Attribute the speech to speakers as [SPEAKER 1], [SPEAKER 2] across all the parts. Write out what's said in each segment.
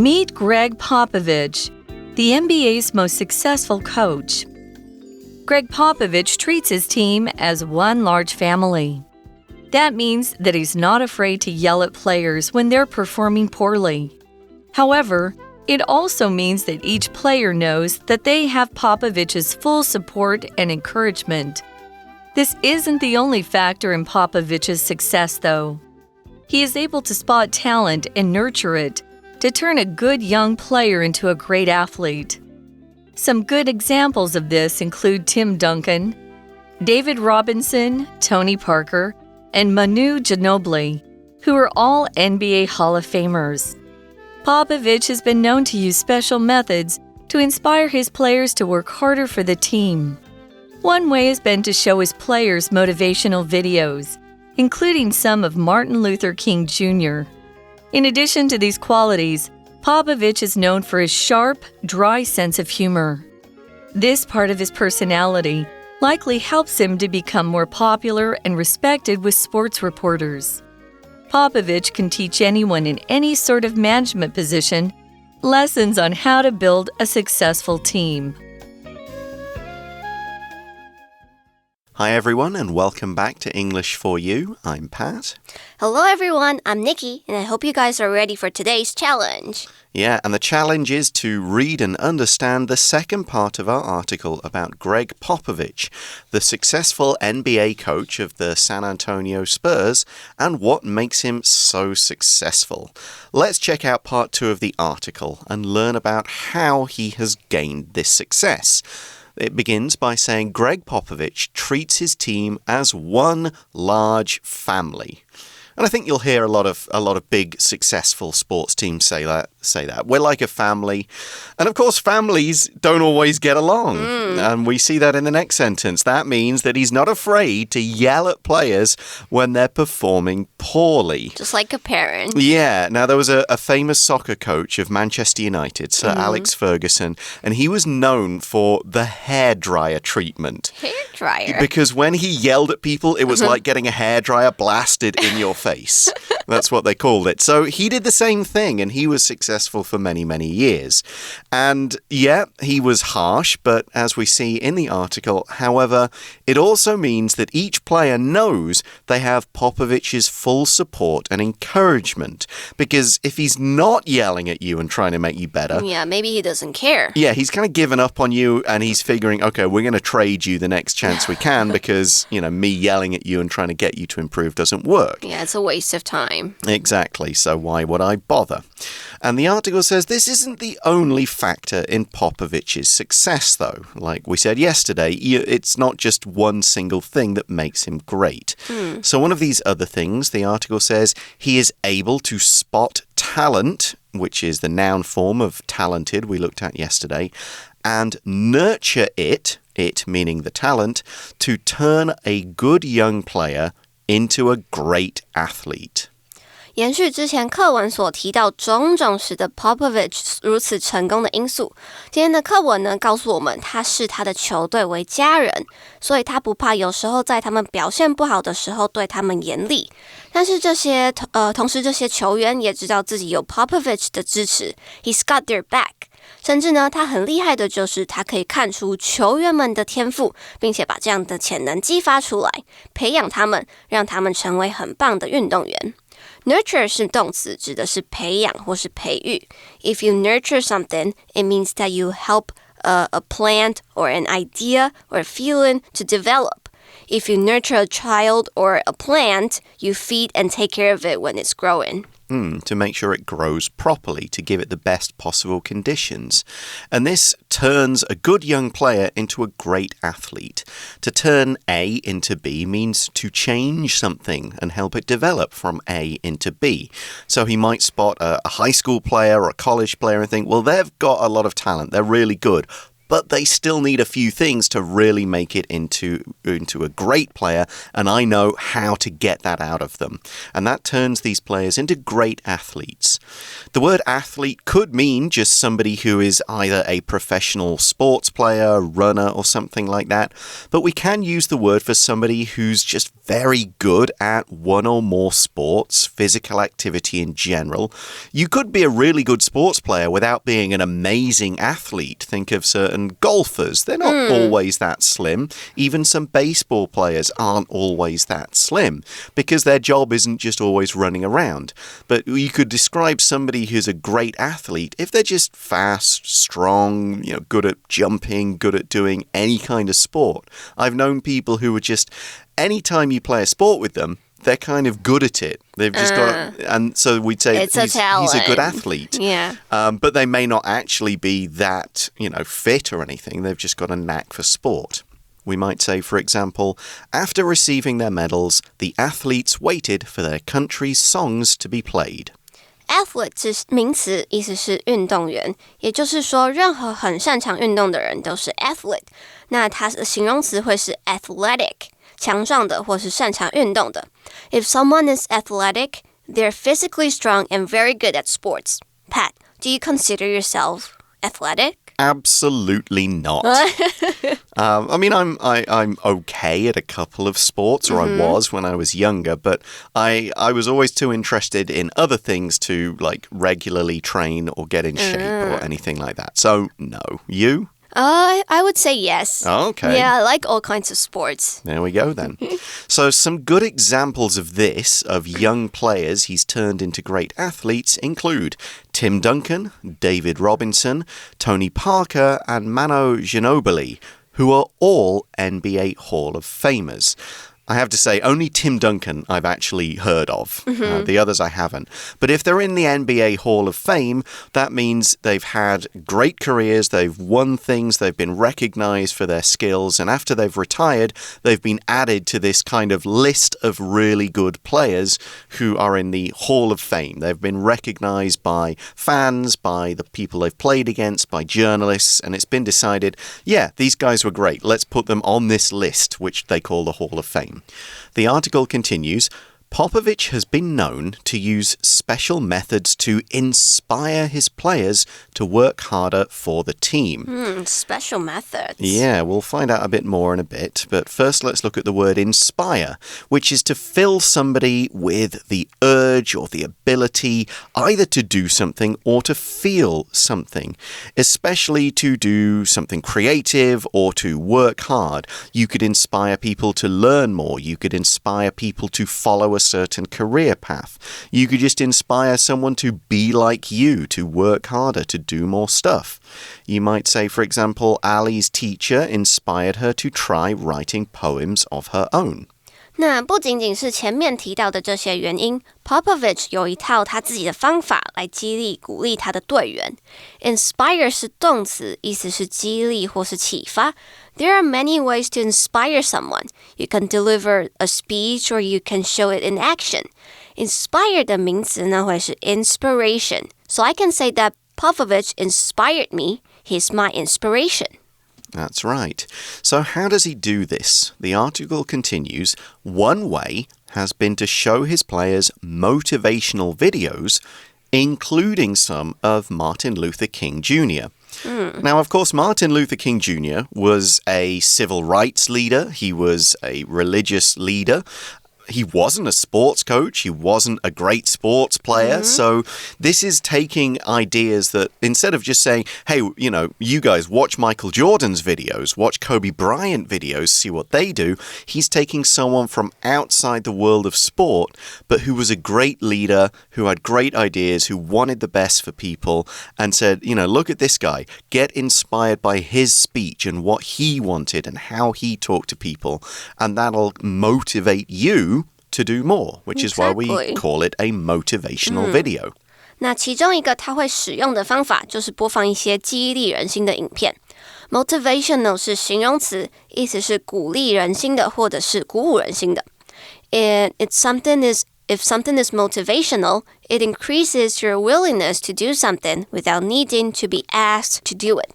[SPEAKER 1] Meet Greg Popovich, the NBA's most successful coach. Greg Popovich treats his team as one large family. That means that he's not afraid to yell at players when they're performing poorly. However, it also means that each player knows that they have Popovich's full support and encouragement. This isn't the only factor in Popovich's success, though. He is able to spot talent and nurture it to turn a good young player into a great athlete. Some good examples of this include Tim Duncan, David Robinson, Tony Parker, and Manu Ginobili, who are all NBA Hall of Famers. Popovich has been known to use special methods to inspire his players to work harder for the team. One way has been to show his players motivational videos, including some of Martin Luther King Jr. In addition to these qualities, Popovich is known for his sharp, dry sense of humor. This part of his personality likely helps him to become more popular and respected with sports reporters. Popovich can teach anyone in any sort of management position lessons on how to build a successful team.
[SPEAKER 2] Hi everyone and welcome back to English for You. I'm Pat.
[SPEAKER 3] Hello everyone, I'm Nikki, and I hope you guys are ready for today's challenge.
[SPEAKER 2] Yeah, and the challenge is to read and understand the second part of our article about Greg Popovich, the successful NBA coach of the San Antonio Spurs, and what makes him so successful. Let's check out part 2 of the article and learn about how he has gained this success. It begins by saying Greg Popovich treats his team as one large family. And I think you'll hear a lot of big successful sports teams say that. We're like a family. And of course, families don't always get along. And we see that in the next sentence. That means that he's not afraid to yell at players when they're performing poorly.
[SPEAKER 3] Just like a parent.
[SPEAKER 2] Yeah. Now, there was a famous soccer coach of Manchester United, Sir Alex Ferguson, and he was known for the hairdryer treatment.
[SPEAKER 3] Hairdryer?
[SPEAKER 2] Because when he yelled at people, it was like getting a hairdryer blasted in your face. That's what they called it. So he did the same thing, and he was successful for many, many years. And yeah, he was harsh, but as we see in the article, however, it also means that each player knows they have Popovich's full support and encouragement. Because if he's not yelling at you and trying to make you better...
[SPEAKER 3] Yeah, maybe he doesn't care.
[SPEAKER 2] Yeah, he's kind of given up on you, and he's figuring, okay, we're going to trade you the next chance we can because, me yelling at you and trying to get you to improve doesn't work.
[SPEAKER 3] Yeah, it's a waste of time.
[SPEAKER 2] Exactly, so why would I bother? And the article says this isn't the only factor in Popovich's success, though. Like we said yesterday, it's not just one single thing that makes him great. So one of these other things, the article says, he is able to spot talent, which is the noun form of talented we looked at yesterday, and nurture it meaning the talent, to turn a good young player into a great athlete.
[SPEAKER 3] 延续之前课文所提到种种使得 Popovich 如此成功的因素，今天的课文呢告诉我们他视他的球队为家人，所以他不怕有时候在他们表现不好的时候对他们严厉。但是同时这些球员也知道自己有 Popovich 的支持 ，He's got their back。甚至呢，他很厉害的就是他可以看出球员们的天赋，并且把这样的潜能激发出来，培养他们，让他们成为很棒的运动员。Nurture 是动词，指的是培养或是培育。If you nurture something, it means that you help a plant or an idea or a feeling to develop. If you nurture a child or a plant, you feed and take care of it when it's growing.
[SPEAKER 2] To make sure it grows properly, to give it the best possible conditions. And this turns a good young player into a great athlete. To turn A into B means to change something and help it develop from A into B. So he might spot a high school player or a college player and think, well, they've got a lot of talent. They're really good. but they still need a few things to really make it into a great player, and I know how to get that out of them. And that turns these players into great athletes. The word athlete could mean just somebody who is either a professional sports player, runner, or something like that, but we can use the word for somebody who's just very good at one or more sports, physical activity in general. You could be a really good sports player without being an amazing athlete. Think of certain golfers. They're not always that slim. Even some baseball players aren't always that slim because their job isn't just always running around. But you could describe somebody who's a great athlete if they're just fast, strong, good at jumping, good at doing any kind of sport. I've known people who are just, anytime you play a sport with them, they're kind of good at it. They've just got, and so we'd say he's a good athlete.
[SPEAKER 3] Yeah.
[SPEAKER 2] But they may not actually be that, fit or anything. They've just got a knack for sport. We might say, for example, after receiving their medals, the athletes waited for their country's songs to be played.
[SPEAKER 3] Athlete 是名词，意思是运动员，也就是说，任何很擅长运动的人都是 athlete。那它的形容词会是 athletic， 强壮的或是擅长运动的。If someone is athletic, they're physically strong and very good at sports. Pat, do you consider yourself athletic?
[SPEAKER 2] Absolutely not. I'm okay at a couple of sports, or I was when I was younger, but I was always too interested in other things to regularly train or get in shape or anything like that. So, no. You?
[SPEAKER 3] I would say yes.
[SPEAKER 2] Oh, okay.
[SPEAKER 3] Yeah, I like all kinds of sports.
[SPEAKER 2] There we go then. So some good examples of this, of young players he's turned into great athletes, include Tim Duncan, David Robinson, Tony Parker, and Manu Ginobili, who are all NBA Hall of Famers. I have to say, only Tim Duncan I've actually heard of. The others I haven't. But if they're in the NBA Hall of Fame, that means they've had great careers, they've won things, they've been recognized for their skills, and after they've retired, they've been added to this kind of list of really good players who are in the Hall of Fame. They've been recognized by fans, by the people they've played against, by journalists, and it's been decided, yeah, these guys were great. Let's put them on this list, which they call the Hall of Fame. The article continues, Popovich has been known to use special methods to inspire his players to work harder for the team.
[SPEAKER 3] Special methods.
[SPEAKER 2] Yeah, we'll find out a bit more in a bit. But first, let's look at the word inspire, which is to fill somebody with the urge or the ability either to do something or to feel something, especially to do something creative or to work hard. You could inspire people to learn more. You could inspire people to follow a certain career path. You could just inspire someone to be like you, to work harder, to do more stuff. You might say, for example, Ali's teacher inspired her to try writing poems of her own.
[SPEAKER 3] 那不仅仅是前面提到的这些原因 Popovich 有一套他自己的方法来激励鼓励他的队员 Inspire 是动词，意思是激励或是启发 There are many ways to inspire someone. You can deliver a speech or you can show it in action. Inspire 的名词呢会是 inspiration. So I can say that Popovich inspired me. He's my inspiration.That's
[SPEAKER 2] right. So how does he do this? The article continues, one way has been to show his players motivational videos, including some of Martin Luther King Jr. Now, of course, Martin Luther King Jr. was a civil rights leader. He was a religious leader.He wasn't a sports coach. He wasn't a great sports player. So this is taking ideas that instead of just saying, hey, you guys watch Michael Jordan's videos, watch Kobe Bryant videos, see what they do. He's taking someone from outside the world of sport, but who was a great leader, who had great ideas, who wanted the best for people and said, look at this guy. Get inspired by his speech and what he wanted and how he talked to people. And that'll motivate you.To do more, which is why we call it a motivational video.
[SPEAKER 3] 那其中一个他会使用的方法就是播放一些激励人心的影片。Motivational 是形容词，意思是鼓励人心的或者是鼓舞人心的。And if something is motivational, it increases your willingness to do something without needing to be asked to do it.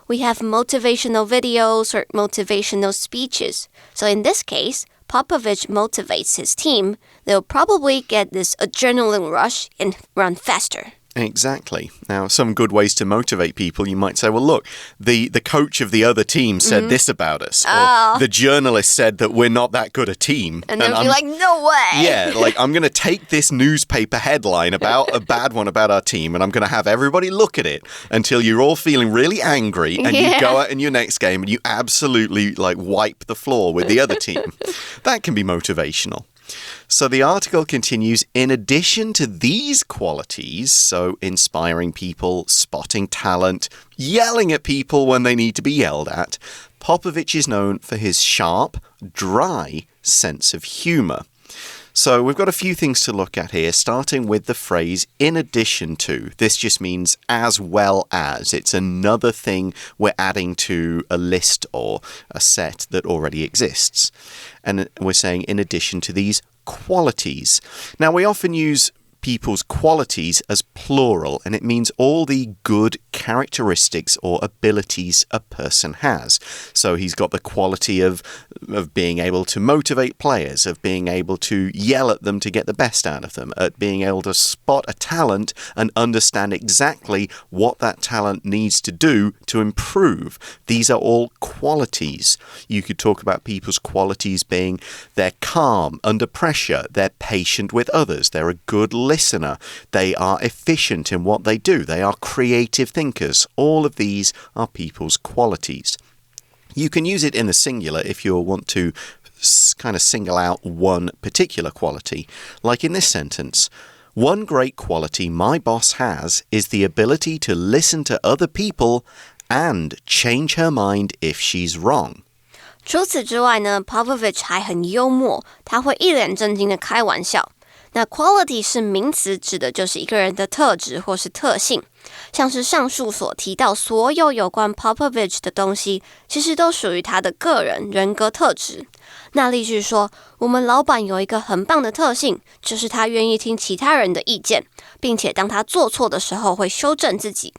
[SPEAKER 3] we have motivational videos or motivational speeches. So in this case, Popovich motivates his team. They'll probably get this adrenaline rush and run faster.Exactly.
[SPEAKER 2] Now, some good ways to motivate people, you might say, well, look, the coach of the other team said this about us. Or the journalist said that we're not that good a team.
[SPEAKER 3] And they'll be like, no way.
[SPEAKER 2] Yeah, like I'm going to take this newspaper headline about a bad one about our team and I'm going to have everybody look at it until you're all feeling really angry and you go out in your next game and you absolutely like wipe the floor with the other team. That can be motivational.So the article continues, in addition to these qualities, so inspiring people, spotting talent, yelling at people when they need to be yelled at, Popovich is known for his sharp, dry sense of humor. So we've got a few things to look at here, starting with the phrase in addition to. This just means as well as. It's another thing we're adding to a list or a set that already exists. And we're saying in addition to these qualities. Now, we often use people's qualities as plural, and it means all the good characteristics or abilities a person has. So he's got the quality of being able to motivate players, of being able to yell at them to get the best out of them, at being able to spot a talent and understand exactly what that talent needs to do to improve. These are all qualities. You could talk about people's qualities being they're calm under pressure, they're patient with others, they're a good listener, they are efficient in what they do, they are creative thinkers. All of these are people's qualities. You can use it in the singular if you want to kind of single out one particular quality. Like in this sentence, one great quality my boss has is the ability to listen to other people and change her mind if she's wrong.
[SPEAKER 3] 除此之外呢 Popovich 还很幽默，他会一脸正经的开玩笑。那 quality 是名词，指的就是一个人的特质或是特性。像是上述所提到所有有关 Popovich 的东西，其实都属于他的个人人格特质。那例句说，我们老板有一个很棒的特性，就是他愿意听其他人的意见，并且当他做错的时候会修正自己。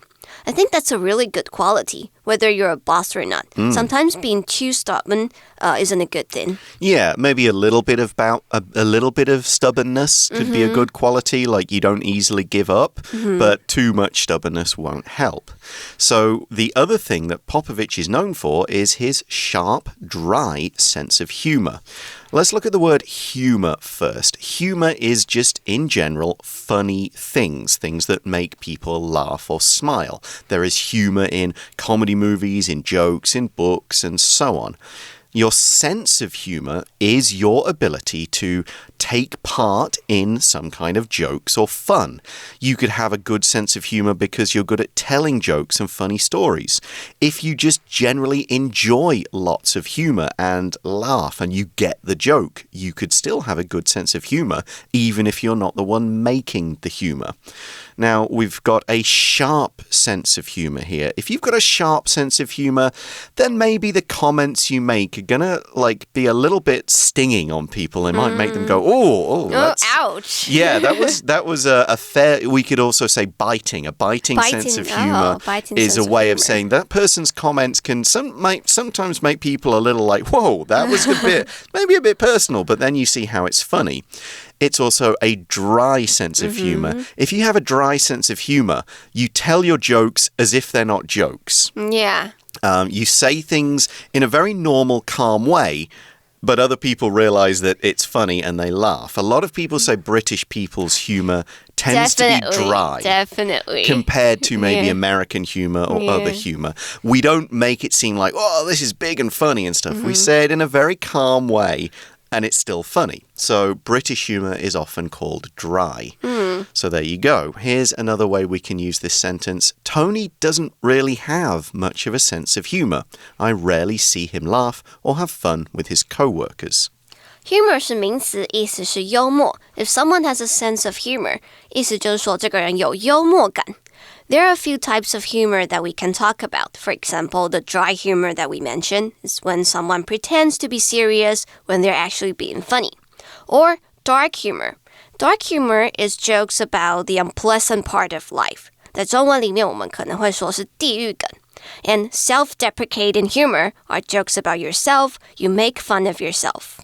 [SPEAKER 3] I think that's a really good quality, whether you're a boss or not. Sometimes being too stubborn isn't a good thing.
[SPEAKER 2] Yeah, maybe a little bit of stubbornness could be a good quality, like you don't easily give up, but too much stubbornness won't help. So the other thing that Popovich is known for is his sharp, dry sense of humor. Let's look at the word humor first. Humor is just, in general, funny things that make people laugh or smile. There is humor in comedy movies, in jokes, in books, and so on. Your sense of humor is your ability to take part in some kind of jokes or fun. You could have a good sense of humor because you're good at telling jokes and funny stories. If you just generally enjoy lots of humor and laugh and you get the joke, you could still have a good sense of humor even if you're not the one making the humor. Now, we've got a sharp sense of humor here. If you've got a sharp sense of humor, then maybe the comments you make are gonna be a little bit stinging on people. It might make them go, that's,
[SPEAKER 3] ouch.
[SPEAKER 2] Yeah, that was a fair. We could also say biting. A biting sense of humor is a way of saying that person's comments can sometimes make people a little like, whoa, that was maybe a bit personal, but then you see how it's funny. It's also a dry sense of humor. If you have a dry sense of humor, you tell your jokes as if they're not jokes.
[SPEAKER 3] Yeah.
[SPEAKER 2] You say things in a very normal, calm way, but other people realize that it's funny and they laugh. A lot of people say British people's humor tends to be dry.
[SPEAKER 3] Definitely.
[SPEAKER 2] Compared to maybe American humor or other humor. We don't make it seem like, oh, this is big and funny and stuff. We say it in a very calm way. And it's still funny. So British humor is often called dry. So there you go. Here's another way we can use this sentence. Tony doesn't really have much of a sense of humor. I rarely see him laugh or have fun with his co-workers.
[SPEAKER 3] Humor 是名词，意思是幽默。If someone has a sense of humor, 意思就是说这个人有幽默感。There are a few types of humor that we can talk about. For example, the dry humor that we mentioned is when someone pretends to be serious when they're actually being funny. Or dark humor. Dark humor is jokes about the unpleasant part of life. 在中文里面我们可能会说是地狱梗。And self-deprecating humor are jokes about yourself. You make fun of yourself.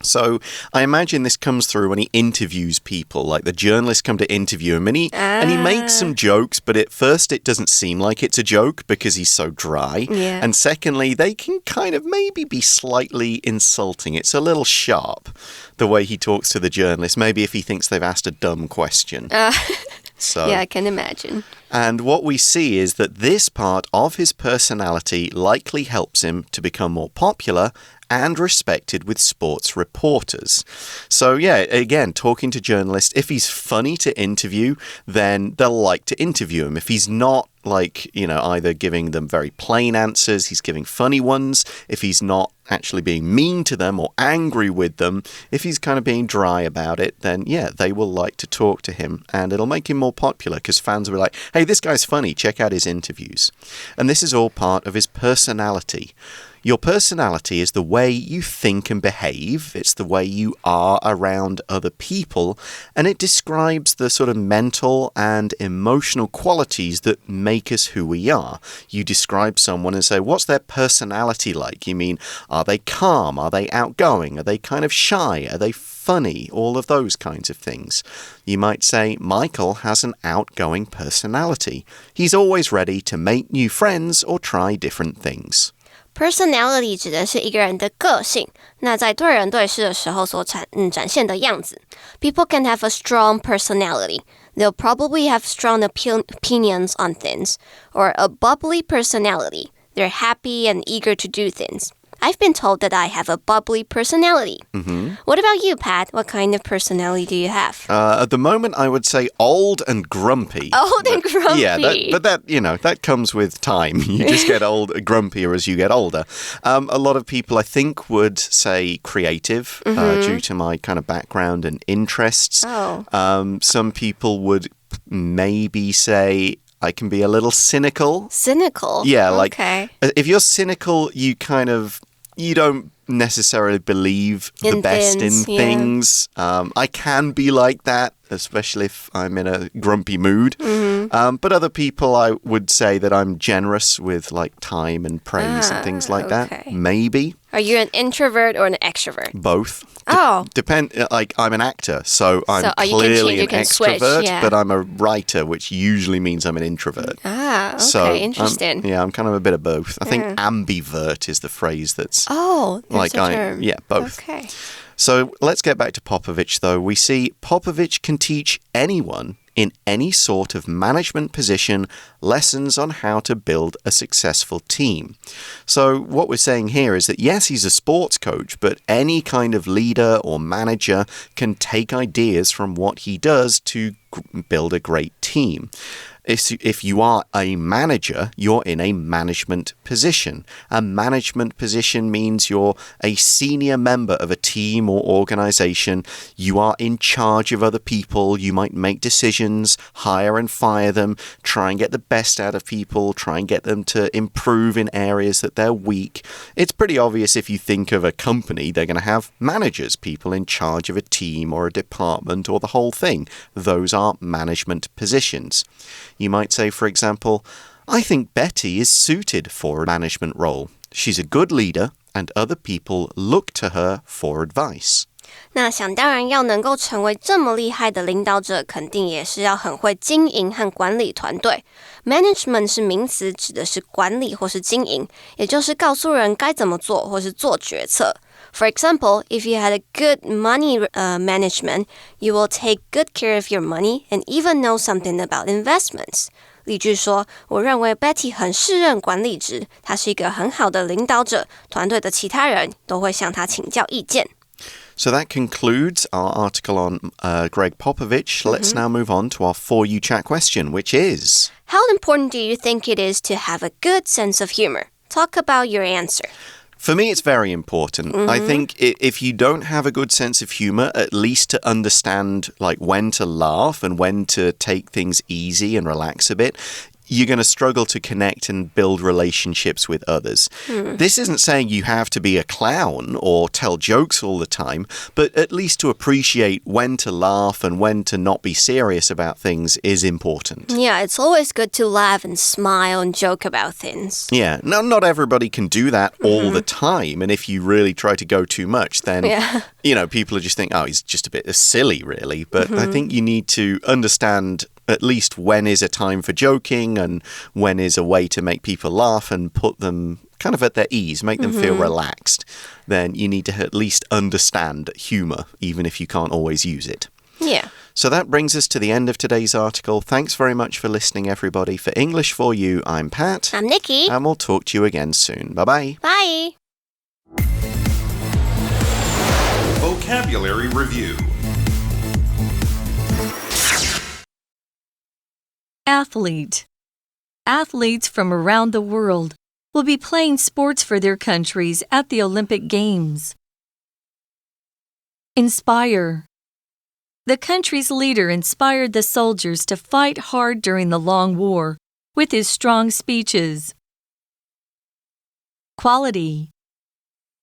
[SPEAKER 2] So I imagine this comes through when he interviews people, like the journalists come to interview him, and he makes some jokes, but at first it doesn't seem like it's a joke because he's so dry.
[SPEAKER 3] Yeah.
[SPEAKER 2] And secondly, they can kind of maybe be slightly insulting. It's a little sharp, the way he talks to the journalist, maybe if he thinks they've asked a dumb question. So,
[SPEAKER 3] yeah, I can imagine.
[SPEAKER 2] And what we see is that this part of his personality likely helps him to become more popular and respected with sports reporters. So yeah, again, talking to journalists, if he's funny to interview, then they'll like to interview him. If he's not either giving them very plain answers, he's giving funny ones. If he's not actually being mean to them or angry with them, if he's kind of being dry about it, then yeah, they will like to talk to him and it'll make him more popular because fans will be like, hey, this guy's funny, check out his interviews. And this is all part of his personality. Your personality is the way you think and behave. It's the way you are around other people. And it describes the sort of mental and emotional qualities that make us who we are. You describe someone and say, what's their personality like? You mean, are they calm? Are they outgoing? Are they kind of shy? Are they funny? All of those kinds of things. You might say, Michael has an outgoing personality. He's always ready to make new friends or try different things.
[SPEAKER 3] Personality 指的是一个人的个性，那在对人对事的时候所展现的样子。People can have a strong personality. They'll probably have strong opinions on things. Or a bubbly personality. They're happy and eager to do things. I've been told that I have a bubbly personality. What about you, Pat? What kind of personality do you have?
[SPEAKER 2] At the moment, I would say old and grumpy.
[SPEAKER 3] Old and grumpy.
[SPEAKER 2] Yeah, but that comes with time. You just get grumpier as you get older. A lot of people, I think, would say creative due to my kind of background and interests. Some people would maybe say I can be a little cynical.
[SPEAKER 3] Cynical?
[SPEAKER 2] Yeah,
[SPEAKER 3] okay.
[SPEAKER 2] If you're cynical, you don't necessarily believe the best in things. I can be like that, especially if I'm in a grumpy mood. But other people, I would say that I'm generous with like time and praise and things like that. Maybe.
[SPEAKER 3] Are you an introvert or an extrovert?
[SPEAKER 2] Both.
[SPEAKER 3] Depend.
[SPEAKER 2] Like I'm an actor, so I'm clearly an extrovert, but I'm a writer, which usually means I'm an introvert.
[SPEAKER 3] Okay,
[SPEAKER 2] so
[SPEAKER 3] interesting.
[SPEAKER 2] I'm kind of a bit of both. I think ambivert is the phrase that's
[SPEAKER 3] there's a term.
[SPEAKER 2] Yeah, both.
[SPEAKER 3] Okay.
[SPEAKER 2] So let's get back to Popovich, though. We see Popovich can teach anyone in any sort of management position lessons on how to build a successful team. So what we're saying here is that, yes, he's a sports coach, but any kind of leader or manager can take ideas from what he does to build a great team. If you are a manager, you're in a management position. A management position means you're a senior member of a team or organization. You are in charge of other people. You might make decisions, hire and fire them, try and get the best out of people, try and get them to improve in areas that they're weak. It's pretty obvious if you think of a company, they're going to have managers, people in charge of a team or a department or the whole thing. Those are management positions. You might say, for example, I think Betty is suited for a management role. She's a good leader, and other people look to her for advice.
[SPEAKER 3] 那想当然要能够成为这么厉害的领导者，肯定也是要很会经营和管理团队。Management 是名词，指的是管理或是经营，也就是告诉人该怎么做或是做决策。For example, if you had a good money management, you will take good care of your money and even know something about investments. 例句说，我认为 Betty 很适任管理职，她是一个很好的领导者，团队的其他人都会向她请教意见。
[SPEAKER 2] So that concludes our article on Greg Popovich. Let's now move on to our For You Chat question, which is...
[SPEAKER 3] How important do you think it is to have a good sense of humor? Talk about your answer.
[SPEAKER 2] For me, it's very important. I think if you don't have a good sense of humor, at least to understand like when to laugh and when to take things easy and relax a bit, you're going to struggle to connect and build relationships with others. This isn't saying you have to be a clown or tell jokes all the time, but at least to appreciate when to laugh and when to not be serious about things is important.
[SPEAKER 3] Yeah, it's always good to laugh and smile and joke about things.
[SPEAKER 2] Yeah, not everybody can do that all the time, and if you really try to go too much, then, people will just think, oh, he's just a bit silly, really. But I think you need to understand at least when is a time for joking and when is a way to make people laugh and put them kind of at their ease, make them feel relaxed. Then you need to at least understand humor, even if you can't always use it.
[SPEAKER 3] Yeah.
[SPEAKER 2] So that brings us to the end of today's article. Thanks very much for listening, everybody. For English for You, I'm Pat.
[SPEAKER 3] I'm Nikki.
[SPEAKER 2] And we'll talk to you again soon. Bye-bye.
[SPEAKER 3] Bye.
[SPEAKER 4] Vocabulary Review.
[SPEAKER 1] Athlete. Athletes from around the world will be playing sports for their countries at the Olympic Games. Inspire. The country's leader inspired the soldiers to fight hard during the long war with his strong speeches. Quality.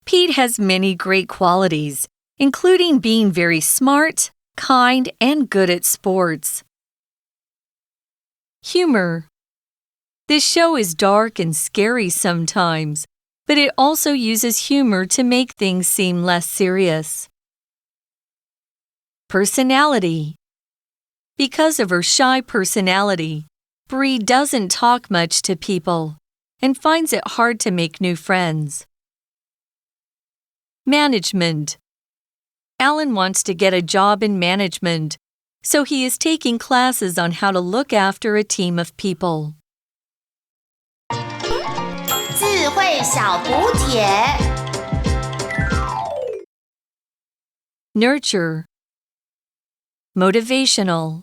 [SPEAKER 1] Pete has many great qualities, including being very smart, kind, and good at sports. Humor. This show is dark and scary sometimes, but it also uses humor to make things seem less serious. Personality. Because of her shy personality, Bree doesn't talk much to people and finds it hard to make new friends. Management. Alan wants to get a job in management, so he is taking classes on how to look after a team of people.
[SPEAKER 5] 智慧小补帖
[SPEAKER 1] Nurture. Motivational.